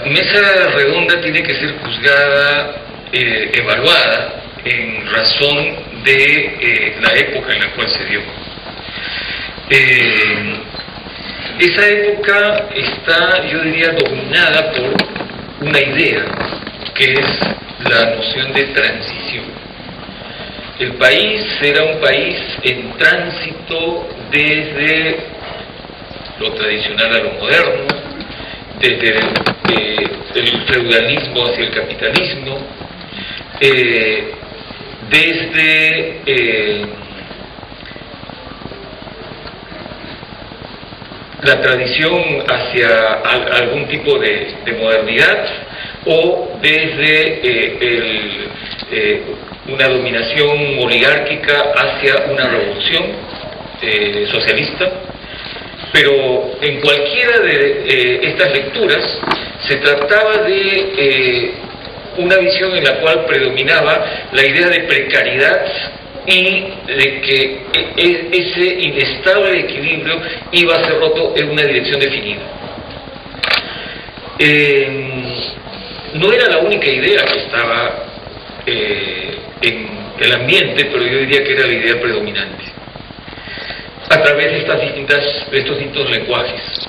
Mesa redonda tiene que ser juzgada, evaluada en razón de la época en la cual se dio. Esa época está, yo diría, dominada por una idea, que es la noción de transición. El país era un país en tránsito desde lo tradicional a lo moderno, desde el feudalismo hacia el capitalismo, desde la tradición hacia algún tipo de modernidad, o desde una dominación oligárquica hacia una revolución socialista. Pero en cualquiera de estas lecturas se trataba de una visión en la cual predominaba la idea de precariedad y de que ese inestable equilibrio iba a ser roto en una dirección definida. No era la única idea que estaba en el ambiente, pero yo diría que era la idea predominante, a través de estos distintos lenguajes.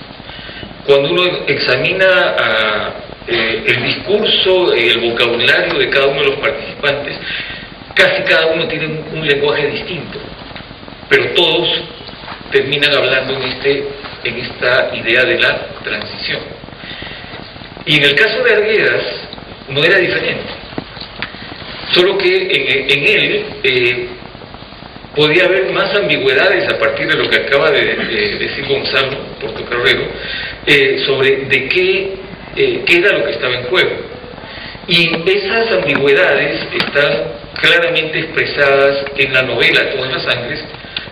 Cuando uno examina el discurso, el vocabulario de cada uno de los participantes, casi cada uno tiene un lenguaje distinto, pero todos terminan hablando en esta idea de la transición. Y en el caso de Arguedas no era diferente, solo que en él podía haber más ambigüedades a partir de lo que acaba de decir Gonzalo Portocarrero sobre de qué era lo que estaba en juego. Y esas ambigüedades están claramente expresadas en la novela Todas las Sangres,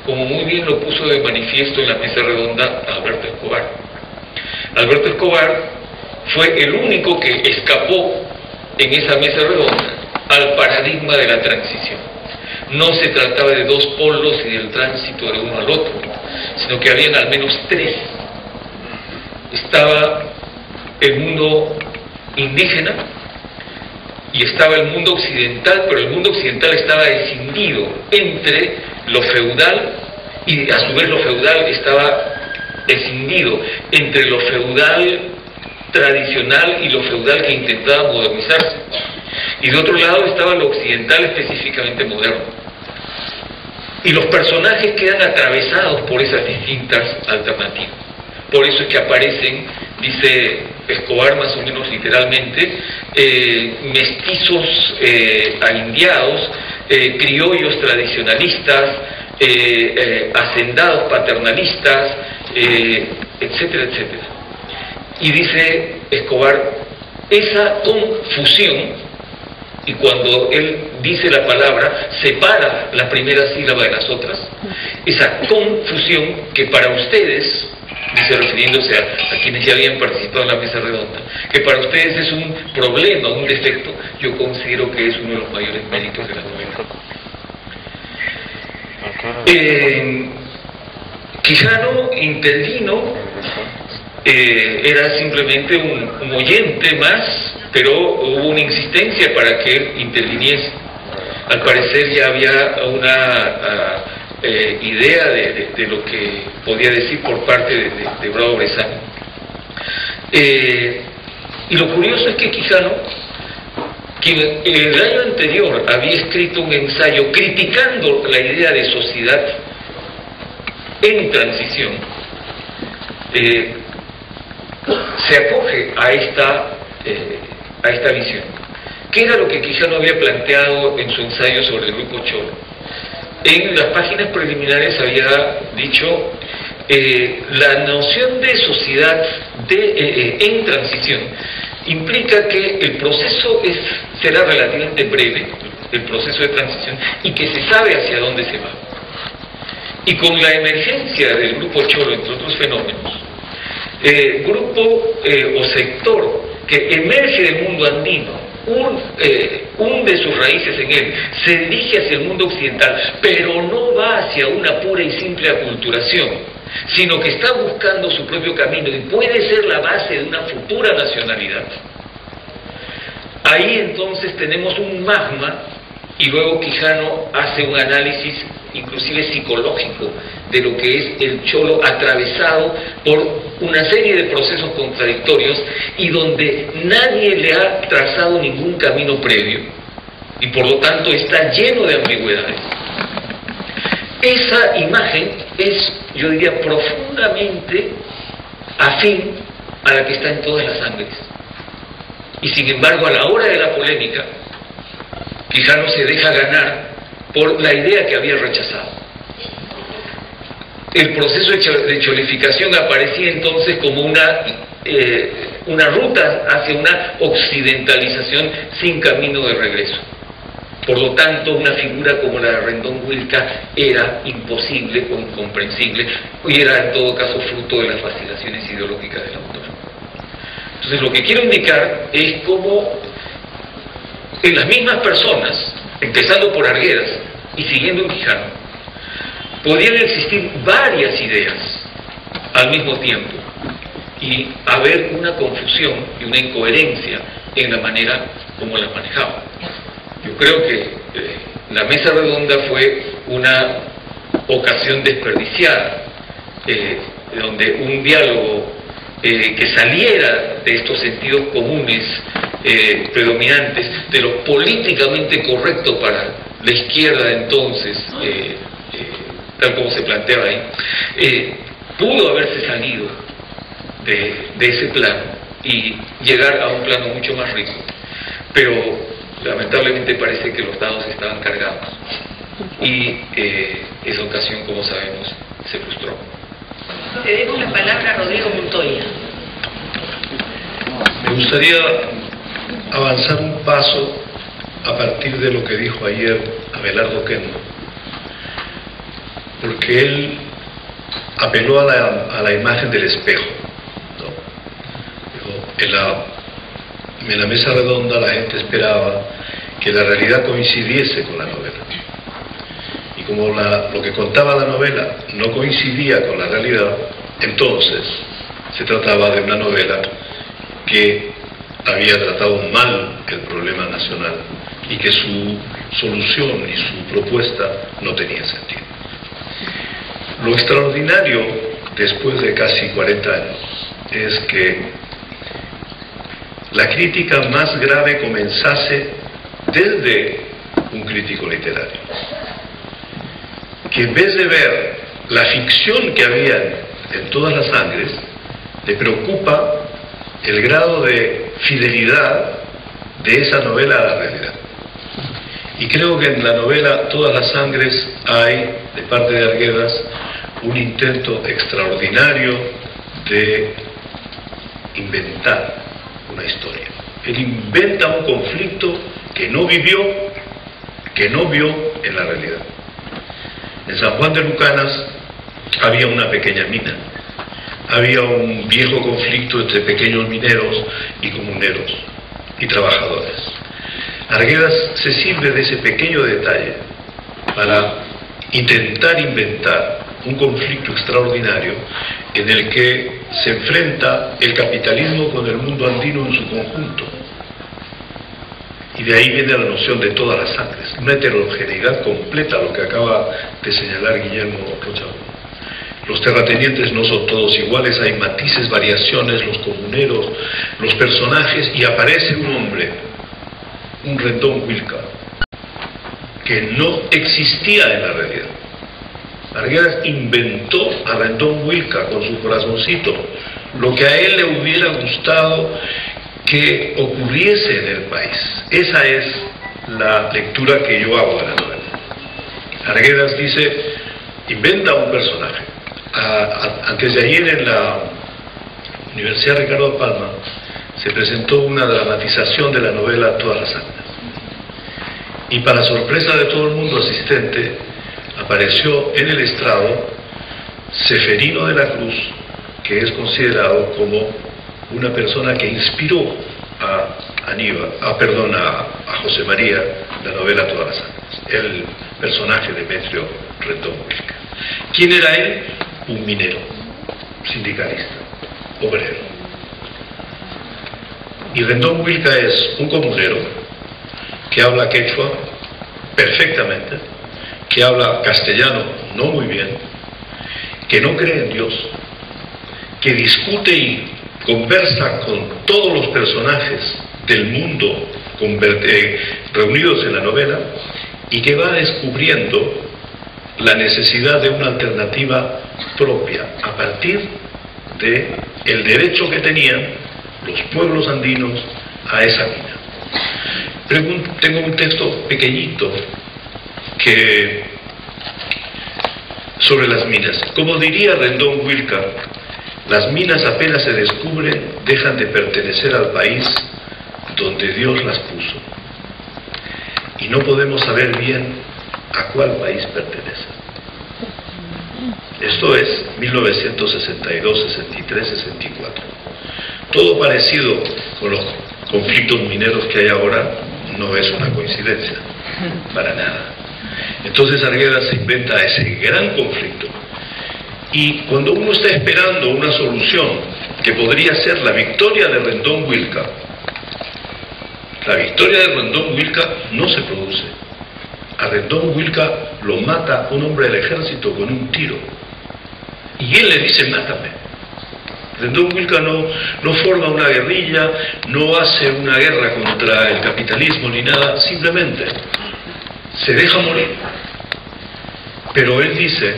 como muy bien lo puso de manifiesto en la mesa redonda Alberto Escobar. Alberto Escobar fue el único que escapó en esa mesa redonda al paradigma de la transición. No se trataba de dos polos y del tránsito de uno al otro, sino que habían al menos tres. Estaba el mundo indígena y estaba el mundo occidental, pero el mundo occidental estaba escindido entre lo feudal, y a su vez lo feudal estaba escindido entre lo feudal tradicional y lo feudal que intentaba modernizarse. Y de otro lado estaba lo occidental específicamente moderno. Y los personajes quedan atravesados por esas distintas alternativas. Por eso es que aparecen, dice Escobar más o menos literalmente, mestizos aindiados, criollos tradicionalistas, hacendados paternalistas, etcétera, etcétera. Y dice Escobar, esa confusión, y cuando él dice la palabra, separa la primera sílaba de las otras, esa confusión que para ustedes, dice refiriéndose a quienes ya habían participado en la mesa redonda, que para ustedes es un problema, un defecto, yo considero que es uno de los mayores méritos de la novela. Quijano intervino, era simplemente un oyente más, pero hubo una insistencia para que él interviniese. Al parecer ya había una idea de lo que podía decir por parte de Bravo Brezano. Y lo curioso es que Quijano, quien el año anterior había escrito un ensayo criticando la idea de sociedad en transición, se acoge a esta visión. ¿Qué era lo que Quijano había planteado en su ensayo sobre el grupo Cholo? En las páginas preliminares había dicho la noción de sociedad en transición implica que el proceso será relativamente breve, el proceso de transición y que se sabe hacia dónde se va. Y con la emergencia del grupo Cholo, entre otros fenómenos, grupo o sector que emerge del mundo andino, hunde sus raíces en él, se dirige hacia el mundo occidental, pero no va hacia una pura y simple aculturación, sino que está buscando su propio camino y puede ser la base de una futura nacionalidad. Ahí entonces tenemos un magma, y luego Quijano hace un análisis inclusive psicológico de lo que es el Cholo, atravesado por una serie de procesos contradictorios y donde nadie le ha trazado ningún camino previo y por lo tanto está lleno de ambigüedades. Esa imagen es, yo diría, profundamente afín a la que está en todas las sangres. Y sin embargo, a la hora de la polémica, Quijano se deja ganar por la idea que había rechazado. El proceso de cholificación aparecía entonces como una ruta hacia una occidentalización sin camino de regreso. Por lo tanto, una figura como la de Rendón Huilca era imposible o incomprensible, y era en todo caso fruto de las fascinaciones ideológicas del autor. Entonces, lo que quiero indicar es cómo en las mismas personas, empezando por Arguedas y siguiendo en Quijano, podían existir varias ideas al mismo tiempo y haber una confusión y una incoherencia en la manera como las manejaban. Yo creo que la mesa redonda fue una ocasión desperdiciada, donde un diálogo que saliera de estos sentidos comunes predominantes, de lo políticamente correcto para la izquierda de entonces, tal como se planteaba ahí, pudo haberse salido de ese plano y llegar a un plano mucho más rico, pero lamentablemente parece que los dados estaban cargados y esa ocasión, como sabemos, se frustró. Cedemos la palabra a Rodrigo Montoya. Me gustaría avanzar un paso a partir de lo que dijo ayer Abelardo Kendo, porque él apeló a la imagen del espejo, ¿no? En la mesa redonda la gente esperaba que la realidad coincidiese con la novela, y como lo que contaba la novela no coincidía con la realidad, entonces se trataba de una novela que había tratado mal el problema nacional y que su solución y su propuesta no tenía sentido. Lo extraordinario, después de casi 40 años, es que la crítica más grave comenzase desde un crítico literario, que en vez de ver la ficción que había en todas las sangres, le preocupa el grado de fidelidad de esa novela a la realidad. Y creo que en la novela Todas las Sangres hay, de parte de Arguedas, un intento extraordinario de inventar una historia. Él inventa un conflicto que no vio en la realidad. En San Juan de Lucanas había una pequeña mina, había un viejo conflicto entre pequeños mineros y comuneros y trabajadores. Arguedas se sirve de ese pequeño detalle para intentar inventar un conflicto extraordinario en el que se enfrenta el capitalismo con el mundo andino en su conjunto. Y de ahí viene la noción de todas las sangres, una heterogeneidad completa, lo que acaba de señalar Guillermo Rocha. Los terratenientes no son todos iguales, hay matices, variaciones, los comuneros, los personajes, y aparece un hombre, un Rendón Huilca, que no existía en la realidad. Arguedas inventó a Rendón Huilca con su corazoncito, lo que a él le hubiera gustado que ocurriese en el país. Esa es la lectura que yo hago de la novela. Arguedas dice, inventa un personaje. Antes de ayer en la Universidad Ricardo Palma se presentó una dramatización de la novela Todas las Sangres. Y para sorpresa de todo el mundo asistente, apareció en el estrado Ceferino de la Cruz, que es considerado como una persona que inspiró a José María la novela Todas las Almas, el personaje de Demetrio Rendón Wilca. ¿Quién era él? Un minero, sindicalista, obrero. Y Rendón Wilca es un comunero que habla quechua perfectamente, que habla castellano no muy bien, que no cree en Dios, que discute y conversa con todos los personajes del mundo reunidos en la novela, y que va descubriendo la necesidad de una alternativa propia a partir de el derecho que tenían los pueblos andinos a esa mina. Tengo un texto pequeñito sobre las minas. Como diría Rendón Wilca, las minas apenas se descubren, dejan de pertenecer al país donde Dios las puso. Y no podemos saber bien a cuál país pertenece. Esto es 1962, 63, 64. Todo parecido con los conflictos mineros que hay ahora no es una coincidencia, para nada. Entonces Arguedas se inventa ese gran conflicto. Y cuando uno está esperando una solución que podría ser la victoria de Rendón Wilca, la victoria de Rendón Wilca no se produce. A Rendón Wilca lo mata un hombre del ejército con un tiro. Y él le dice, mátame. Rendón Wilca no forma una guerrilla, no hace una guerra contra el capitalismo ni nada, simplemente se deja morir. Pero él dice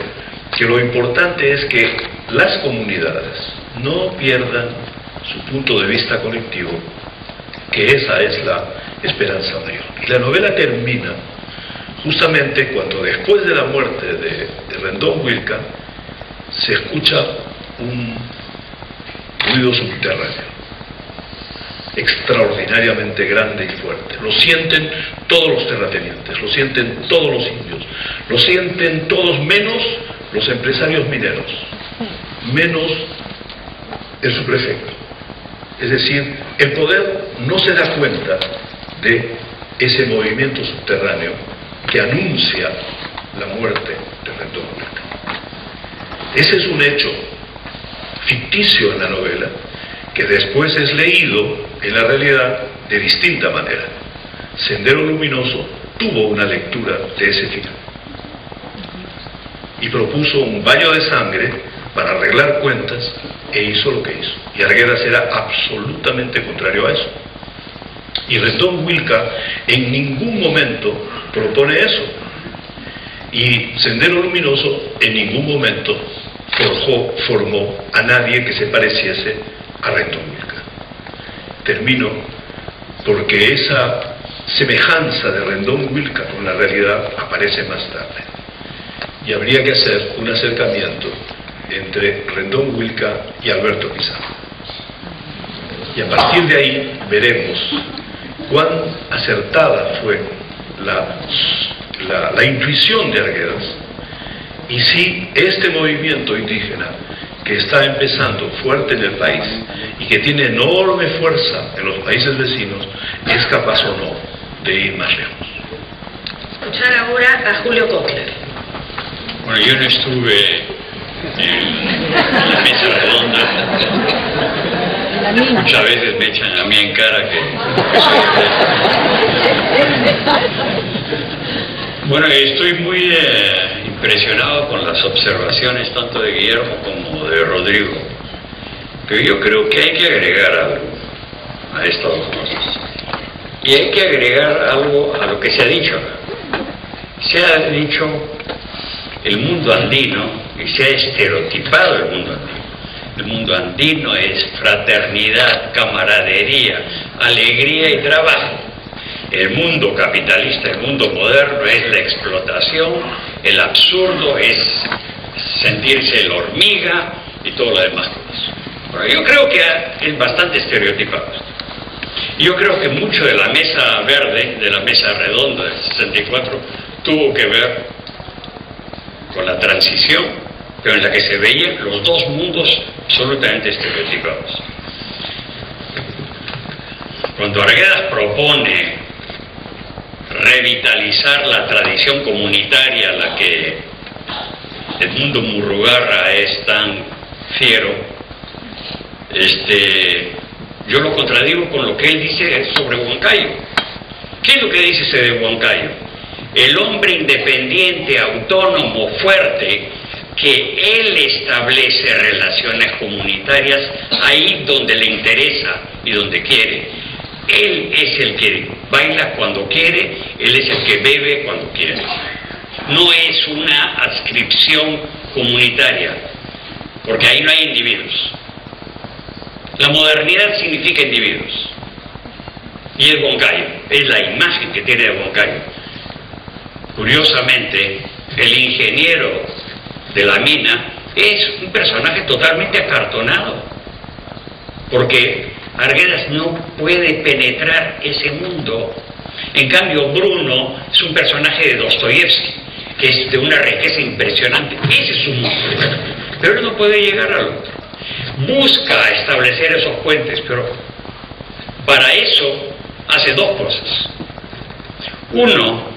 que lo importante es que las comunidades no pierdan su punto de vista colectivo, que esa es la esperanza mayor. Y la novela termina justamente cuando, después de la muerte de Rendón Wilca, se escucha un ruido subterráneo extraordinariamente grande y fuerte. Lo sienten todos los terratenientes, lo sienten todos los indios, lo sienten todos menos los empresarios mineros, menos el subprefecto. Es decir, el poder no se da cuenta de ese movimiento subterráneo que anuncia la muerte de Rendón Wilca. Ese es un hecho ficticio en la novela, que después es leído en la realidad de distinta manera. Sendero Luminoso tuvo una lectura de ese final y propuso un baño de sangre para arreglar cuentas, e hizo lo que hizo. Y Arguedas era absolutamente contrario a eso. Y Rendón Wilca en ningún momento propone eso. Y Sendero Luminoso en ningún momento formó a nadie que se pareciese a Rendón Wilca. Termino porque esa semejanza de Rendón Wilca con la realidad aparece más tarde. Y habría que hacer un acercamiento entre Rendón Wilca y Alberto Pizarro. Y a partir de ahí veremos cuán acertada fue la intuición de Arguedas, y si este movimiento indígena que está empezando fuerte en el país y que tiene enorme fuerza en los países vecinos es capaz o no de ir más lejos. Escuchar ahora a Julio Cockler. Bueno, yo no estuve en la mesa redonda. Muchas veces me echan a mí en cara que... Bueno, estoy muy impresionado con las observaciones tanto de Guillermo como de Rodrigo, pero yo creo que hay que agregar algo a estas dos cosas, y hay que agregar algo a lo que se ha dicho. Se ha dicho el mundo andino y se ha estereotipado el mundo andino. El mundo andino es fraternidad, camaradería, alegría y trabajo. El mundo capitalista, el mundo moderno es la explotación, el absurdo es sentirse la hormiga y todo lo demás. Bueno, yo creo que es bastante estereotipado. Yo creo que mucho de la mesa verde, de la mesa redonda del 64, tuvo que ver con la transición, pero en la que se veían los dos mundos absolutamente estereotipados. Cuando Arguedas propone revitalizar la tradición comunitaria a la que Edmundo Murrugarra es tan fiero, yo lo contradigo con lo que él dice sobre Huancayo. ¿Qué es lo que dice ese de Huancayo? El hombre independiente, autónomo, fuerte, que él establece relaciones comunitarias ahí donde le interesa y donde quiere. Él es el que baila cuando quiere, él es el que bebe cuando quiere. No es una adscripción comunitaria, porque ahí no hay individuos. La modernidad significa individuos. Y es Huancayo, es la imagen que tiene de Huancayo. Curiosamente, el ingeniero de la mina es un personaje totalmente acartonado, porque Arguedas no puede penetrar ese mundo. En cambio, Bruno es un personaje de Dostoyevsky, que es de una riqueza impresionante. Ese es su mundo, pero él no puede llegar al otro. Busca establecer esos puentes, pero para eso hace dos cosas. Uno,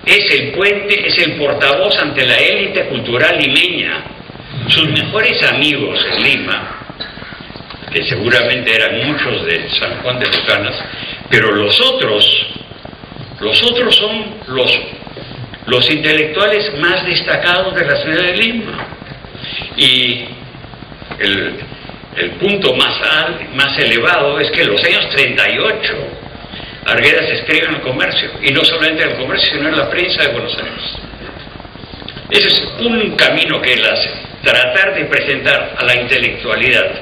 es el puente, es el portavoz ante la élite cultural limeña. Sus mejores amigos en Lima, que seguramente eran muchos de San Juan de Lucanas, pero los otros son los intelectuales más destacados de la ciudad de Lima. Y el punto más elevado es que en los años 38 Arguedas escribe en El Comercio, y no solamente en El Comercio, sino en la prensa de Buenos Aires. Ese es un camino que él hace, tratar de presentar a la intelectualidad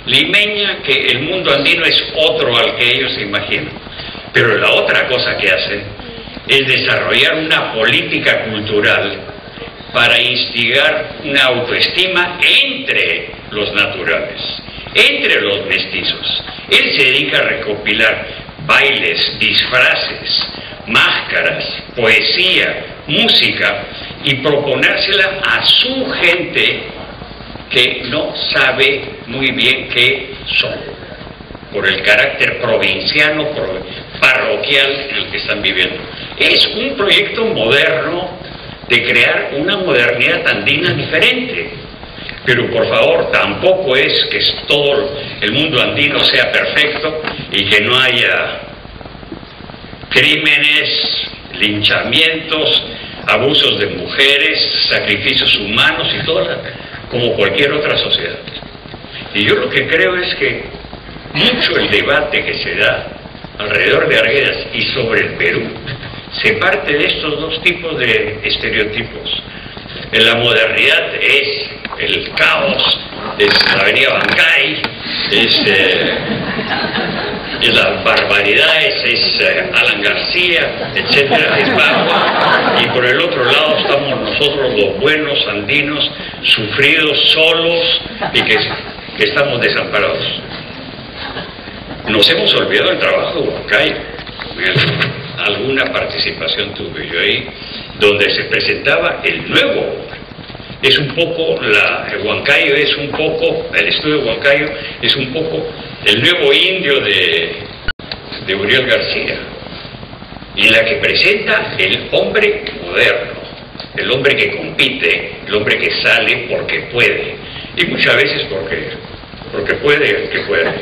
limeña que el mundo andino es otro al que ellos se imaginan. Pero la otra cosa que hacen es desarrollar una política cultural para instigar una autoestima entre los naturales, entre los mestizos. Él se dedica a recopilar bailes, disfraces, máscaras, poesía, música, y proponérsela a su gente que no sabe muy bien qué son, por el carácter provinciano, parroquial en el que están viviendo. Es un proyecto moderno de crear una modernidad andina diferente. Pero por favor, tampoco es que todo el mundo andino sea perfecto y que no haya crímenes, linchamientos, abusos de mujeres, sacrificios humanos y todo, como cualquier otra sociedad. Y yo lo que creo es que mucho el debate que se da alrededor de Arguedas y sobre el Perú se parte de estos dos tipos de estereotipos. En la modernidad es el caos, es la avenida Bancay, es las barbaridades, es Alan García, etcétera, es Bagua, y por el otro lado estamos nosotros los buenos andinos, sufridos, solos, y que estamos desamparados. Nos hemos olvidado del trabajo de Huancayo. Alguna participación tuve yo ahí, donde se presentaba el nuevo hombre. Es un poco, el Huancayo es un poco, el estudio de Huancayo es un poco el nuevo indio de Uriel García, y la que presenta el hombre moderno, el hombre que compite, el hombre que sale porque puede, y muchas veces porque puede que puede.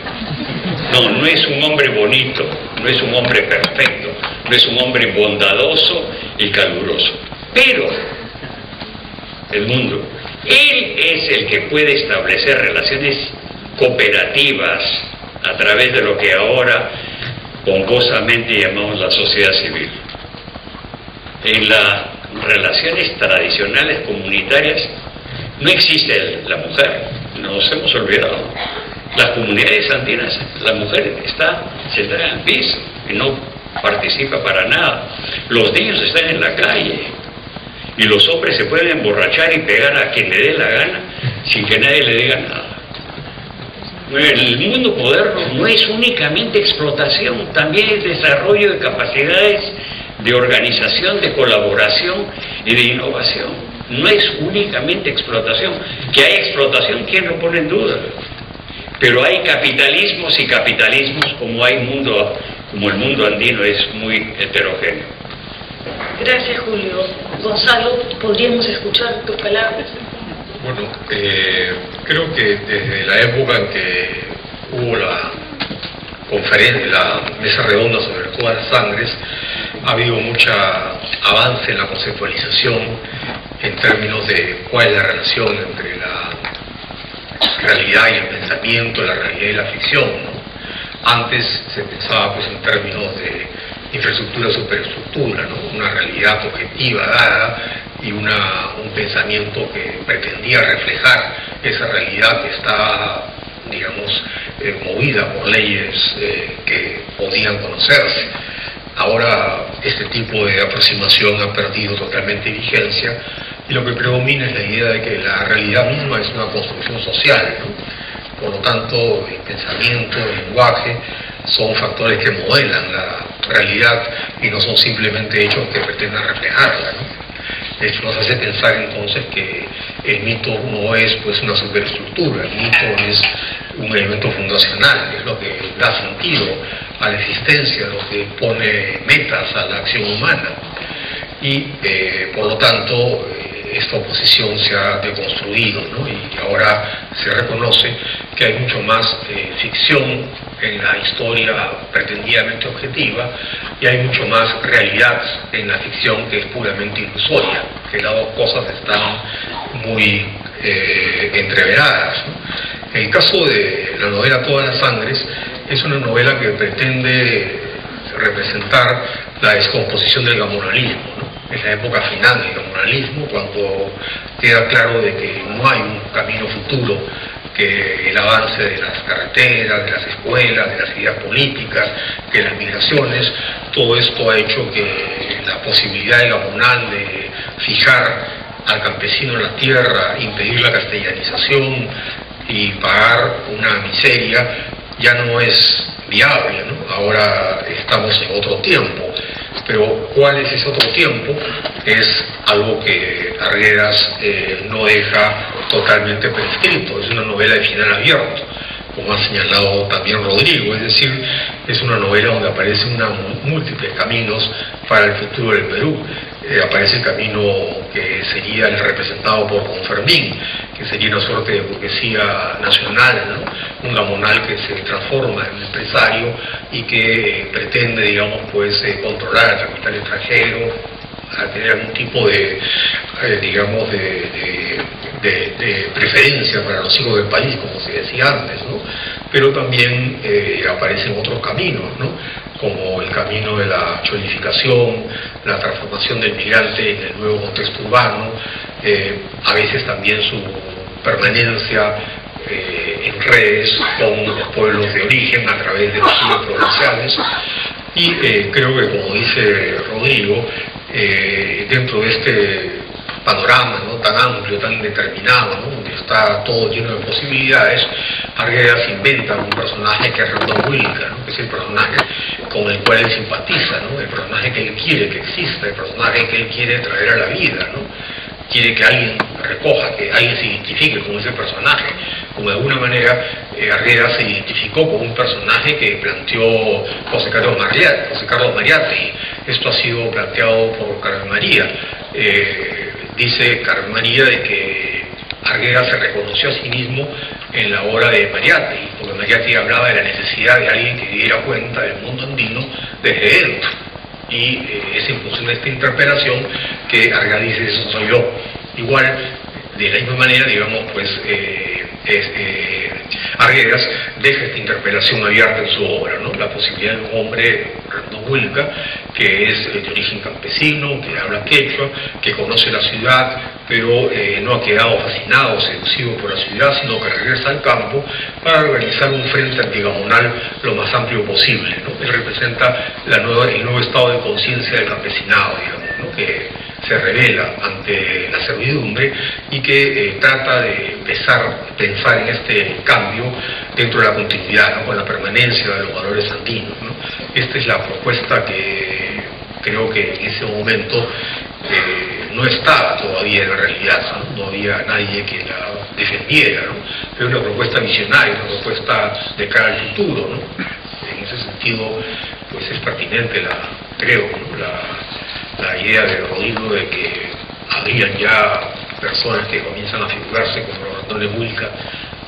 No es un hombre bonito, no es un hombre perfecto, no es un hombre bondadoso y caluroso, pero el mundo, él es el que puede establecer relaciones cooperativas a través de lo que ahora pomposamente llamamos la sociedad civil. En las relaciones tradicionales comunitarias no existe la mujer, nos hemos olvidado. Las comunidades andinas, la mujer está sentada en el piso y no participa para nada. Los niños están en la calle y los hombres se pueden emborrachar y pegar a quien le dé la gana sin que nadie le diga nada. El mundo moderno no es únicamente explotación, también es desarrollo de capacidades de organización, de colaboración y de innovación. No es únicamente explotación. Que hay explotación, ¿quién lo pone en duda? Pero hay capitalismos y capitalismos, como el mundo andino es muy heterogéneo. Gracias, Julio. Gonzalo, ¿podríamos escuchar tus palabras? Bueno, creo que desde la época en que hubo la mesa redonda sobre todas las sangres, ha habido mucho avance en la conceptualización en términos de cuál es la relación entre la realidad y el pensamiento, la realidad y la ficción, ¿no? Antes se pensaba pues en términos de infraestructura, superestructura, ¿no? Una realidad objetiva dada y un pensamiento que pretendía reflejar esa realidad que está, digamos, movida por leyes que podían conocerse. Ahora este tipo de aproximación ha perdido totalmente vigencia y lo que predomina es la idea de que la realidad misma es una construcción social, ¿no? Por lo tanto, el pensamiento, el lenguaje son factores que modelan la realidad y no son simplemente hechos que pretendan reflejarla, ¿no? Esto nos hace pensar entonces que el mito no es pues una superestructura, el mito es un elemento fundacional, es lo que da sentido a la existencia, lo que pone metas a la acción humana y por lo tanto esta oposición se ha deconstruido, ¿no? Y ahora se reconoce que hay mucho más ficción en la historia pretendidamente objetiva y hay mucho más realidad en la ficción que es puramente ilusoria, que las dos cosas están muy entreveradas, ¿no? El caso de la novela Todas las Sangres es una novela que pretende representar la descomposición del gamonalismo, ¿no? Es la época final del gamonalismo, cuando queda claro de que no hay un camino futuro, que el avance de las carreteras, de las escuelas, de las ideas políticas, que las migraciones, todo esto ha hecho que la posibilidad de gamonal de fijar al campesino en la tierra, impedir la castellanización y pagar una miseria ya no es viable, ¿no? Ahora estamos en otro tiempo, pero ¿cuál es ese otro tiempo? Es algo que Arguedas no deja totalmente prescrito, es una novela de final abierto, como ha señalado también Rodrigo, es decir, es una novela donde aparecen múltiples caminos para el futuro del Perú. Aparece el camino que sería el representado por Confermín, que sería una suerte de burguesía nacional, ¿no? Un gamonal que se transforma en empresario y que pretende, digamos, pues controlar el capital extranjero, a tener algún tipo de, digamos, de preferencia para los hijos del país, como se decía antes, ¿no? Pero también aparecen otros caminos, ¿no? Como el camino de la cholificación, la transformación del migrante en el nuevo contexto urbano, a veces también su permanencia en redes con los pueblos de origen a través de los estudios provinciales. Y creo que, como dice Rodrigo, dentro de este panorama, ¿no?, tan amplio, tan indeterminado, ¿no?, donde está todo lleno de posibilidades, Arguedas inventa un personaje que es Rondón Wilca, ¿no?, que es el personaje con el cual él simpatiza, ¿no?, el personaje que él quiere que exista, el personaje que él quiere traer a la vida, ¿no? Quiere que alguien recoja, que alguien se identifique con ese personaje. Como de alguna manera Arguedas se identificó con un personaje que planteó José Carlos Mariátegui. Esto ha sido planteado por Carmen María. Dice Carmen María de que Arguedas se reconoció a sí mismo en la obra de Mariátegui, porque Mariátegui hablaba de la necesidad de alguien que diera cuenta del mundo andino desde dentro. Y es en función de esta interpelación que Arguedas dice: eso soy yo. Igual, de la misma manera, digamos, pues Arguedas deja esta interpelación abierta en su obra, ¿no? La posibilidad de un hombre, Rondón Wilca, que es de origen campesino, que habla quechua, que conoce la ciudad, pero no ha quedado fascinado o seducido por la ciudad, sino que regresa al campo para organizar un frente antigamonal lo más amplio posible, ¿no? Él representa el nuevo estado de conciencia del campesinado, digamos, ¿no?, que se revela ante la servidumbre y que trata de pensar en este cambio dentro de la continuidad, ¿no? Con la permanencia de los valores andinos, ¿no? Esta es la propuesta que creo que en ese momento no estaba todavía en la realidad, ¿no? No había nadie que la defendiera, ¿no? Pero una propuesta visionaria, una propuesta de cara al futuro, ¿no? En ese sentido, pues es pertinente creo, ¿no? la idea de Rodrigo de que habrían ya personas que comienzan a figurarse como Antonio Wilca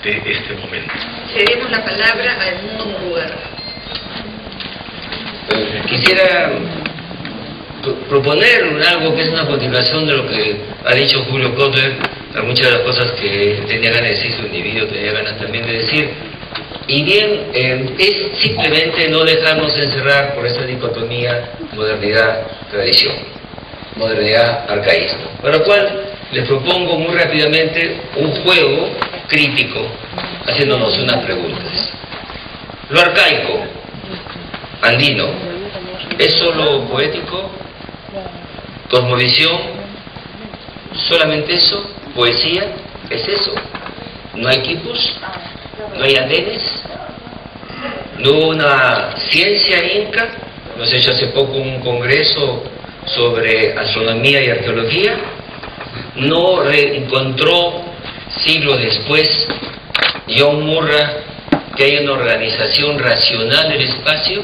de este momento. Cedemos la palabra a Edmundo Murugar. Quisiera proponer algo que es una continuación de lo que ha dicho Julio Kotler, a muchas de las cosas que tenía ganas de decir su individuo, tenía ganas también de decir. Y bien, es simplemente no dejarnos encerrar por esa dicotomía modernidad-tradición, modernidad-arcaísmo. Para lo cual les propongo muy rápidamente un juego crítico, haciéndonos unas preguntas. Lo arcaico, andino, ¿es solo poético? ¿Cosmovisión? ¿Solamente eso? ¿Poesía? ¿Es eso? ¿No hay quipus? ¿No hay andenes? ¿No hubo una ciencia inca? Hemos hecho hace poco un congreso sobre astronomía y arqueología. ¿No reencontró siglos después John Murray que hay una organización racional del espacio,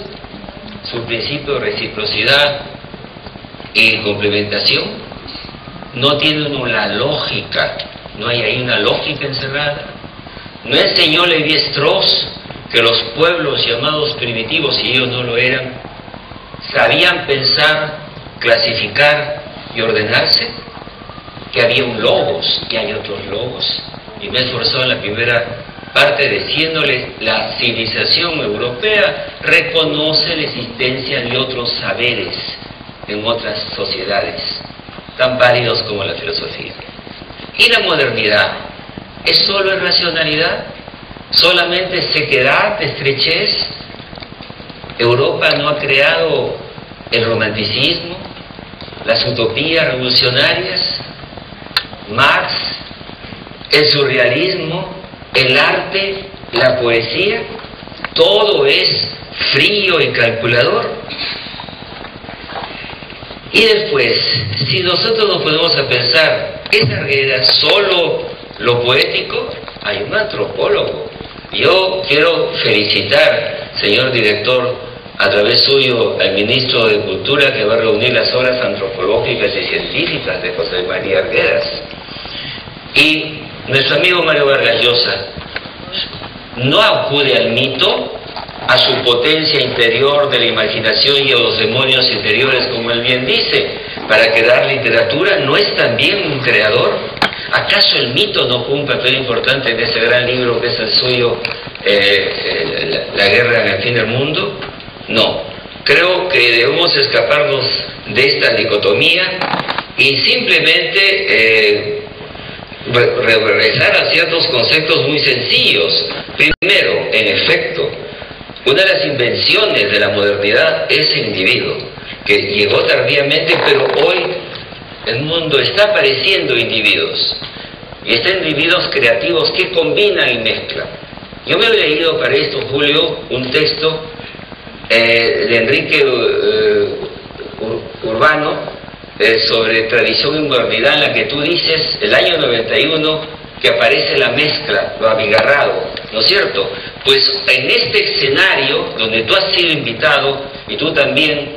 su principio de reciprocidad y complementación? ¿No tiene uno la lógica? ¿No hay ahí una lógica encerrada? ¿No enseñó Levi-Strauss que los pueblos llamados primitivos, si ellos no lo eran, sabían pensar, clasificar y ordenarse? Que había un logos y hay otros logos. Y me he esforzado en la primera parte diciéndoles: la civilización europea reconoce la existencia de otros saberes en otras sociedades, tan válidos como la filosofía. ¿Y la modernidad? ¿Es solo irracionalidad? ¿Solamente sequedad, estrechez? ¿Europa no ha creado el romanticismo, las utopías revolucionarias, Marx, el surrealismo, el arte, la poesía? ¿Todo es frío y calculador? Y después, si nosotros nos ponemos a pensar, ¿es Arguedas solo lo poético? Hay un antropólogo. Yo quiero felicitar, señor director, a través suyo, al ministro de Cultura, que va a reunir las obras antropológicas y científicas de José María Arguedas. Y nuestro amigo Mario Vargas Llosa no acude al mito, a su potencia interior de la imaginación y a los demonios interiores, como él bien dice, para crear literatura. ¿No es también un creador? ¿Acaso el mito no jugó un papel importante en ese gran libro que es el suyo, La guerra en el fin del mundo? No. Creo que debemos escaparnos de esta dicotomía y simplemente regresar a ciertos conceptos muy sencillos. Primero, en efecto, una de las invenciones de la modernidad es el individuo, que llegó tardíamente, pero hoy el mundo está apareciendo individuos, y están individuos creativos que combinan y mezclan. Yo me he leído para esto, Julio, un texto de Enrique Urbano sobre tradición y modernidad, en la que tú dices, el año 91, que aparece la mezcla, lo abigarrado, ¿no es cierto? Pues en este escenario, donde tú has sido invitado, y tú también,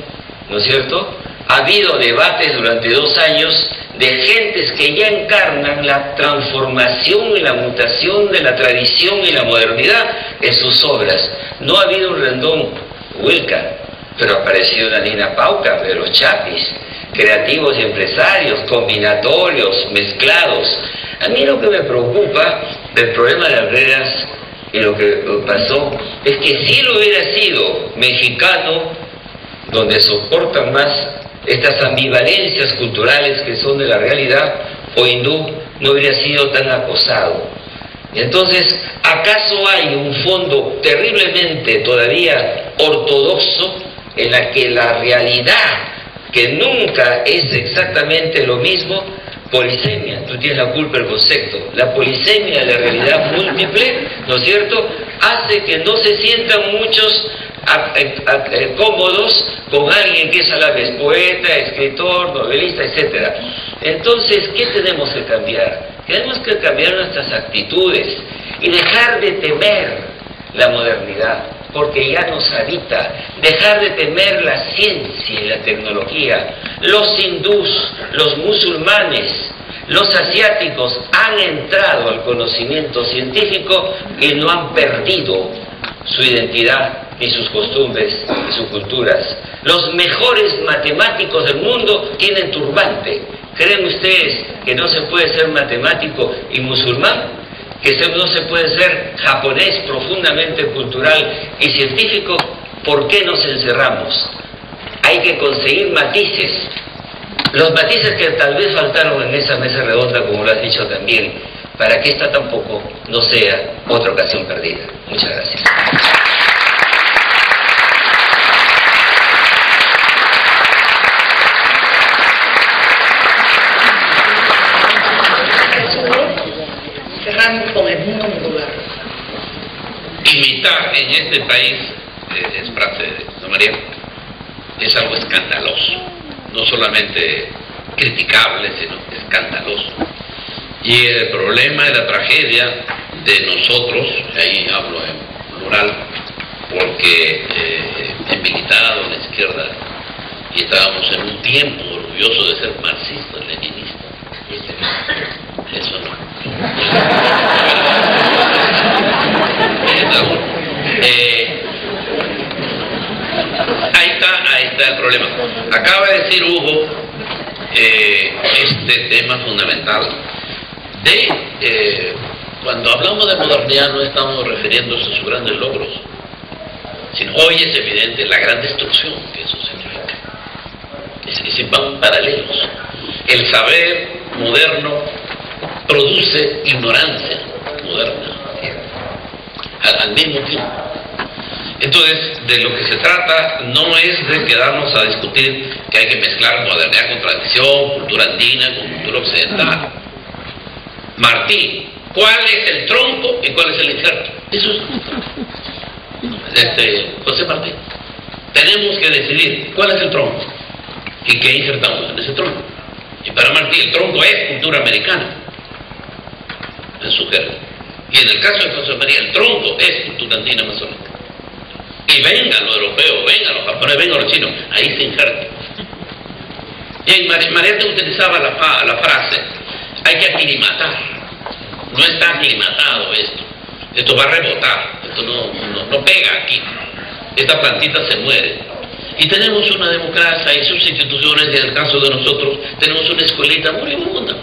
¿no es cierto?, ha habido debates durante 2 años de gentes que ya encarnan la transformación y la mutación de la tradición y la modernidad en sus obras. No ha habido un Rendón Wilca, pero ha aparecido una Nina Pauca, de los Chapis, creativos y empresarios, combinatorios, mezclados. A mí lo que me preocupa del problema de Arguedas y lo que pasó es que si él hubiera sido mexicano, donde soportan más estas ambivalencias culturales que son de la realidad, o hindú, no habría sido tan acosado. Y entonces, ¿acaso hay un fondo terriblemente todavía ortodoxo en la que la realidad que nunca es exactamente lo mismo. Polisemia, tú tienes la culpa del concepto. La polisemia de la realidad múltiple, ¿no es cierto?, hace que no se sientan muchos cómodos con alguien que es a la vez poeta, escritor, novelista, etc. Entonces, ¿qué tenemos que cambiar? Tenemos que cambiar nuestras actitudes y dejar de temer la modernidad, porque ya nos habita, dejar de temer la ciencia y la tecnología. Los hindús, los musulmanes, los asiáticos han entrado al conocimiento científico y no han perdido su identidad, ni sus costumbres, ni sus culturas. Los mejores matemáticos del mundo tienen turbante. ¿Creen ustedes que no se puede ser matemático y musulmán? ¿Que no se puede ser japonés, profundamente cultural y científico? ¿Por qué nos encerramos? Hay que conseguir matices. Los matices que tal vez faltaron en esa mesa redonda, como lo has dicho también, para que esta tampoco no sea otra ocasión perdida. Muchas gracias. Cerramos con el mundo rural. Imitar en este país, es frase de María, es algo escandaloso, no solamente criticable, sino escandaloso. Y el problema y la tragedia de nosotros, ahí hablo en plural, porque he militado en la izquierda y estábamos en un tiempo orgulloso de ser marxista, leninista. Eso no. Ahí está el problema. Acaba de decir Hugo este tema fundamental. Cuando hablamos de modernidad no estamos refiriéndonos a sus grandes logros, sino hoy es evidente la gran destrucción que eso significa. Van paralelos. El saber moderno produce ignorancia moderna al mismo tiempo. Entonces, de lo que se trata no es de quedarnos a discutir que hay que mezclar modernidad con tradición, cultura andina con cultura occidental. Martí, ¿cuál es el tronco y cuál es el injerto? Eso es José Martí. Tenemos que decidir cuál es el tronco y qué injertamos en ese tronco. Y para Martí el tronco es cultura americana en su jerga. Y en el caso de José María, el tronco es cultura andina amazónica. Y vengan los europeos, vengan los japoneses, vengan los chinos, ahí se injerta. Y María te utilizaba la frase, hay que aclimatar. No está aclimatado esto. Esto va a rebotar, esto no pega aquí. Esta plantita se muere. Y tenemos una democracia y sus instituciones, y en el caso de nosotros, tenemos una escuelita muy bonita.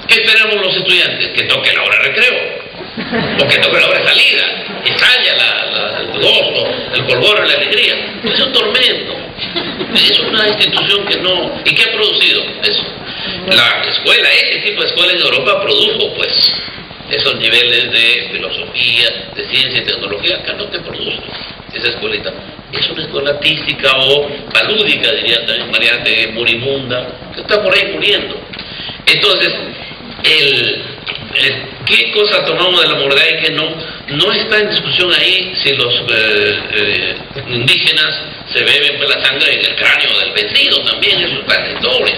¿Qué esperamos los estudiantes? Que toque la hora de recreo, o que toque la hora de salida, y salga el gozo, el polvoro, la alegría. Es un tormento. Es una institución que no... ¿Y qué ha producido eso? La escuela, ese tipo de escuelas de Europa produjo, pues, esos niveles de filosofía, de ciencia y tecnología. Acá no te produce esa escuelita. Es una escuela artística o palúdica, diría también María, moribunda, que está por ahí muriendo. Entonces, ¿qué cosa tomamos de la modernidad y qué no está en discusión ahí si los indígenas se beben pues la sangre en el cráneo del vencido, también eso está en la historia.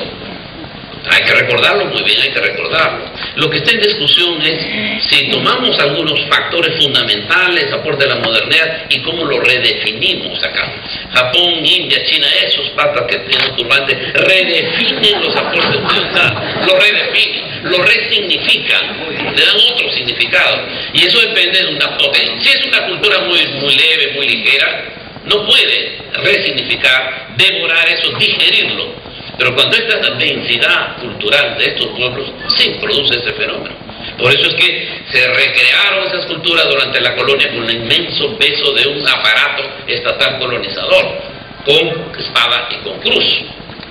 Hay que recordarlo muy bien, hay que recordarlo. Lo que está en discusión es si tomamos algunos factores fundamentales, aporte de la modernidad, y cómo lo redefinimos acá. Japón, India, China, esos patas que tienen turbante, redefinen los aportes occidentales, lo redefinen, lo resignifican, le dan otro significado. Y eso depende de una potencia. Si es una cultura muy leve, muy ligera, no puede resignificar, devorar eso, digerirlo. Pero cuando esta densidad cultural de estos pueblos, sí produce ese fenómeno. Por eso es que se recrearon esas culturas durante la colonia con el inmenso peso de un aparato estatal colonizador, con espada y con cruz.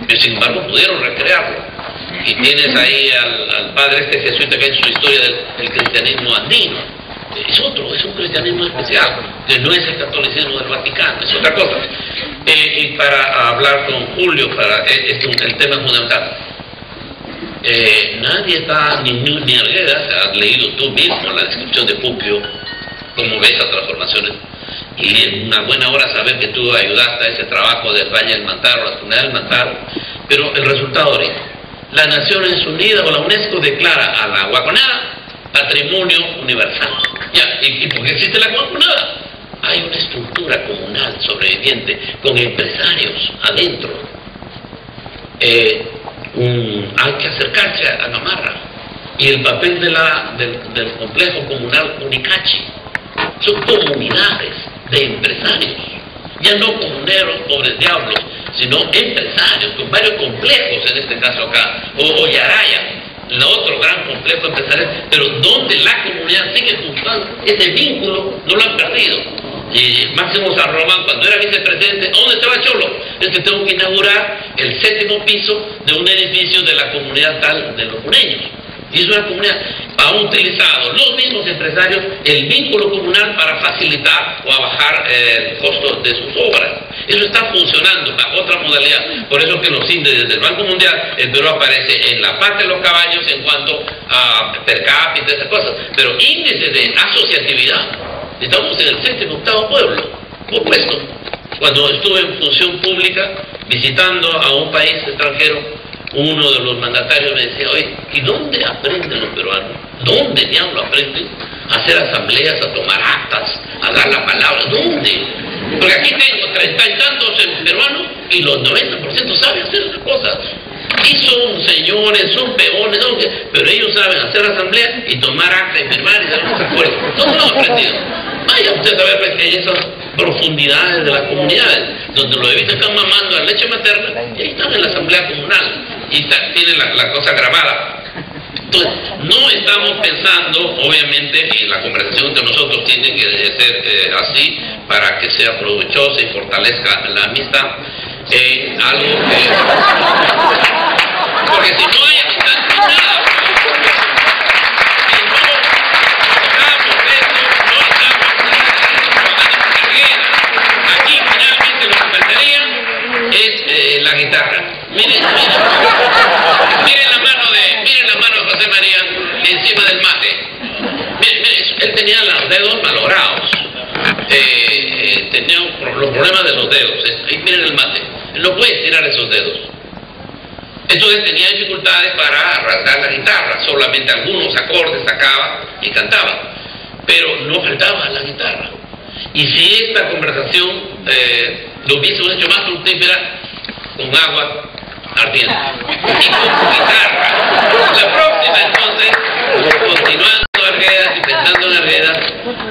Pero sin embargo pudieron recrearlo. Y tienes ahí al padre jesuita que ha hecho su historia del cristianismo andino. es otro, es un cristianismo especial, que no es el catolicismo del Vaticano, es otra cosa. Y para hablar con Julio, el tema fundamental, nadie está, ni Arguedas, has leído tú mismo la descripción de Puquio, cómo ves esas transformaciones, y en una buena hora saber que tú ayudaste a ese trabajo de Valle del Mantaro, la comunidad del Mantaro, pero el resultado ahorita, las Naciones Unidas o la UNESCO declara a la Guaconada patrimonio universal. Ya, ¿y por qué existe la Guaconada? Hay una estructura comunal sobreviviente con empresarios adentro. Hay que acercarse a Gamarra. Y el papel del complejo comunal Unicachi son comunidades de empresarios, ya no comuneros, pobres diablos, sino empresarios con varios complejos, en este caso acá, o Yaraya, el otro gran complejo empresarial, pero donde la comunidad sigue funcionando, ese vínculo no lo han perdido. Y Máximo San Román, cuando era vicepresidente, ¿a dónde se va Cholo? Es que tengo que inaugurar el 7º piso de un edificio de la comunidad tal de los puneños. Y es una comunidad, han utilizado los mismos empresarios el vínculo comunal para facilitar o a bajar el costo de sus obras. Eso está funcionando bajo otra modalidad. Por eso que los índices del Banco Mundial, el Perú aparece en la parte de los caballos en cuanto a per cápita, esas cosas. Pero índice de asociatividad, estamos en el 7º, 8º pueblo. Opuesto. Cuando estuve en función pública, visitando a un país extranjero, uno de los mandatarios me decía, oye, ¿y dónde aprenden los peruanos? ¿Dónde diablo aprenden? A hacer asambleas, a tomar actas, a dar la palabra. ¿Dónde? Porque aquí tengo 30 y tantos peruanos y los 90% saben hacer esas cosas. Y son señores, son peones, pero ellos saben hacer asamblea y tomar acta y firmar y dar los acuerdos. ¿Dónde lo han aprendido? Vaya usted a ver que hay esas profundidades de las comunidades, donde los bebitos están mamando la leche materna y ahí están en la asamblea comunal y tienen la cosa grabada. Entonces, no estamos pensando, obviamente, y la conversación entre nosotros tiene que ser así para que sea provechosa y fortalezca la amistad, algo que... Porque si no hay amistad, no hay nada. Aquí finalmente lo que faltaría es la guitarra. Miren la mano de José María encima del mate. Miren, él tenía los dedos malogrados. Tenía los problemas de los dedos. Miren el mate. Él no puede estirar esos dedos. Entonces tenía dificultades para rasgar la guitarra. Solamente algunos acordes sacaba y cantaba. Pero no faltaba la guitarra. Y si esta conversación lo hubiésemos hecho más fructífera con agua ardiente y con guitarra. La próxima entonces, continuando Arguedas y pensando en Arguedas,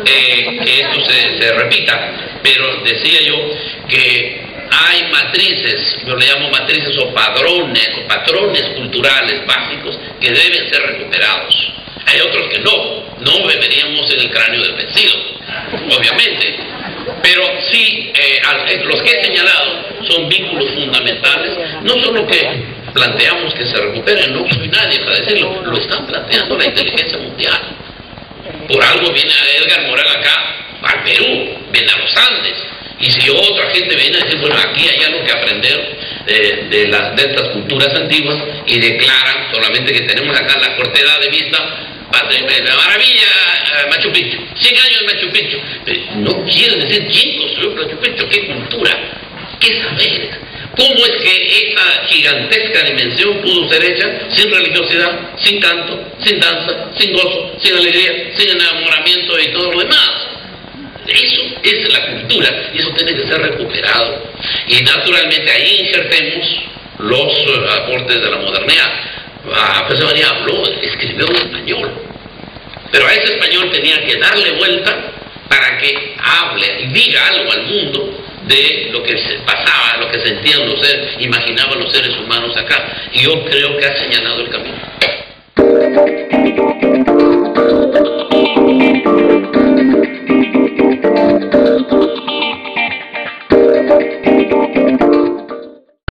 que esto se repita, pero decía yo que hay matrices, yo le llamo matrices o patrones culturales básicos que deben ser recuperados. Hay otros que no beberíamos en el cráneo del vencido, obviamente, pero sí, los que he señalado son vínculos fundamentales, no solo que planteamos que se recuperen, no soy nadie para decirlo, lo están planteando la inteligencia mundial. Por algo viene Edgar Moral acá, al Perú, viene a los Andes, y si otra gente viene a decir, bueno, aquí hay algo que aprender de estas culturas antiguas, y declaran solamente que tenemos acá la cortedad de vista, la maravilla Machu Picchu, 100 años de Machu Picchu. No quiere decir quién construyó Machu Picchu, qué cultura, qué saberes, cómo es que esa gigantesca dimensión pudo ser hecha sin religiosidad, sin canto, sin danza, sin gozo, sin alegría, sin enamoramiento y todo lo demás. Eso es la cultura y eso tiene que ser recuperado. Y naturalmente ahí insertemos los aportes de la modernidad. José María escribió en español, pero a ese español tenía que darle vuelta para que hable y diga algo al mundo de lo que se pasaba, lo que sentían los seres, imaginaban los seres humanos acá, y yo creo que ha señalado el camino.